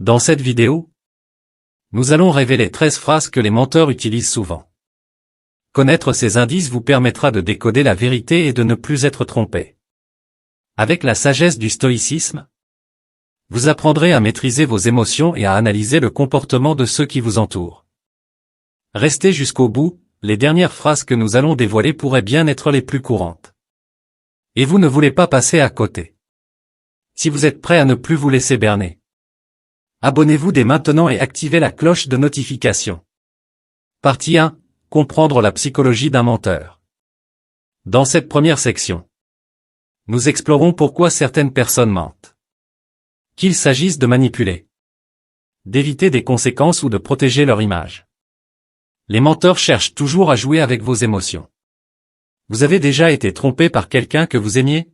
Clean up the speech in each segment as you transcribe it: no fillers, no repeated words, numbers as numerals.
Dans cette vidéo, nous allons révéler 13 phrases que les menteurs utilisent souvent. Connaître ces indices vous permettra de décoder la vérité et de ne plus être trompé. Avec la sagesse du stoïcisme, vous apprendrez à maîtriser vos émotions et à analyser le comportement de ceux qui vous entourent. Restez jusqu'au bout, les dernières phrases que nous allons dévoiler pourraient bien être les plus courantes. Et vous ne voulez pas passer à côté. Si vous êtes prêt à ne plus vous laisser berner, abonnez-vous dès maintenant et activez la cloche de notification. Partie 1. Comprendre la psychologie d'un menteur. Dans cette première section, nous explorons pourquoi certaines personnes mentent. Qu'il s'agisse de manipuler, d'éviter des conséquences ou de protéger leur image. Les menteurs cherchent toujours à jouer avec vos émotions. Vous avez déjà été trompé par quelqu'un que vous aimiez?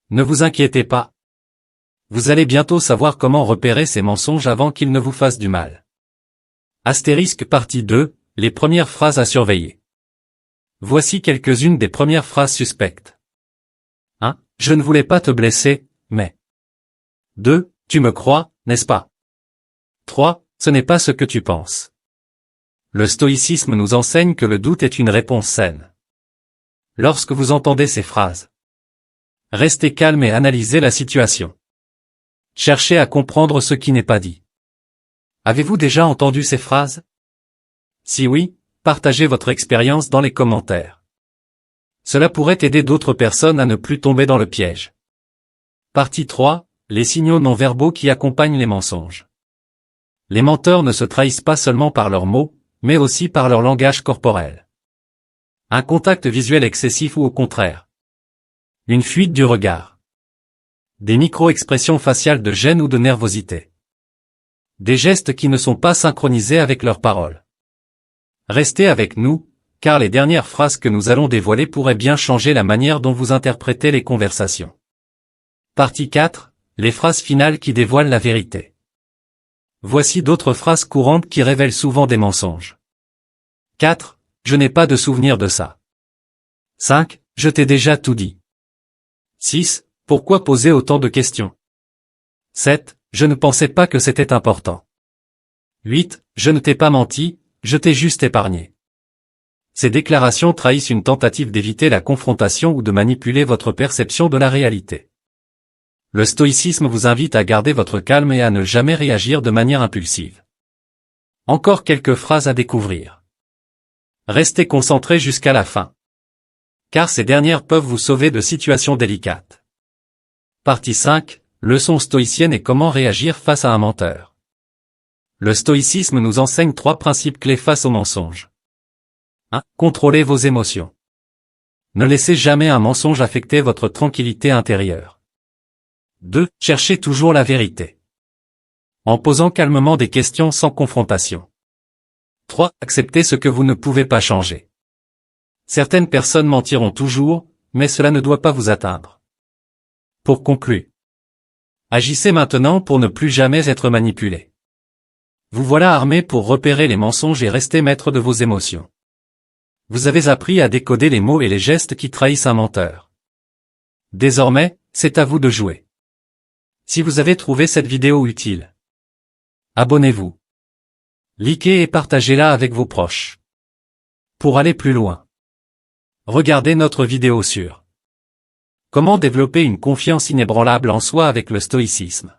Ne vous inquiétez pas. Vous allez bientôt savoir comment repérer ces mensonges avant qu'ils ne vous fassent du mal. Astérisque partie 2, les premières phrases à surveiller. Voici quelques-unes des premières phrases suspectes. 1. Je ne voulais pas te blesser, mais. 2. Tu me crois, n'est-ce pas? 3. Ce n'est pas ce que tu penses. Le stoïcisme nous enseigne que le doute est une réponse saine. Lorsque vous entendez ces phrases, restez calme et analysez la situation. Cherchez à comprendre ce qui n'est pas dit. Avez-vous déjà entendu ces phrases? Si oui, partagez votre expérience dans les commentaires. Cela pourrait aider d'autres personnes à ne plus tomber dans le piège. Partie 3. Les signaux non verbaux qui accompagnent les mensonges. Les menteurs ne se trahissent pas seulement par leurs mots, mais aussi par leur langage corporel. Un contact visuel excessif ou au contraire. Une fuite du regard. Des micro-expressions faciales de gêne ou de nervosité. Des gestes qui ne sont pas synchronisés avec leurs paroles. Restez avec nous, car les dernières phrases que nous allons dévoiler pourraient bien changer la manière dont vous interprétez les conversations. Partie 4. Les phrases finales qui dévoilent la vérité. Voici d'autres phrases courantes qui révèlent souvent des mensonges. 4. Je n'ai pas de souvenir de ça. 5. Je t'ai déjà tout dit. 6. Pourquoi poser autant de questions? 7. Je ne pensais pas que c'était important. 8. Je ne t'ai pas menti, je t'ai juste épargné. Ces déclarations trahissent une tentative d'éviter la confrontation ou de manipuler votre perception de la réalité. Le stoïcisme vous invite à garder votre calme et à ne jamais réagir de manière impulsive. Encore quelques phrases à découvrir. Restez concentrés jusqu'à la fin, car ces dernières peuvent vous sauver de situations délicates. Partie 5. Leçon stoïcienne et comment réagir face à un menteur. Le stoïcisme nous enseigne 3 principes clés face aux mensonges. 1. Contrôlez vos émotions. Ne laissez jamais un mensonge affecter votre tranquillité intérieure. 2. Cherchez toujours la vérité, en posant calmement des questions sans confrontation. 3. Acceptez ce que vous ne pouvez pas changer. Certaines personnes mentiront toujours, mais cela ne doit pas vous atteindre. Pour conclure, agissez maintenant pour ne plus jamais être manipulé. Vous voilà armé pour repérer les mensonges et rester maître de vos émotions. Vous avez appris à décoder les mots et les gestes qui trahissent un menteur. Désormais, c'est à vous de jouer. Si vous avez trouvé cette vidéo utile, abonnez-vous, likez et partagez-la avec vos proches. Pour aller plus loin, regardez notre vidéo sur comment développer une confiance inébranlable en soi avec le stoïcisme.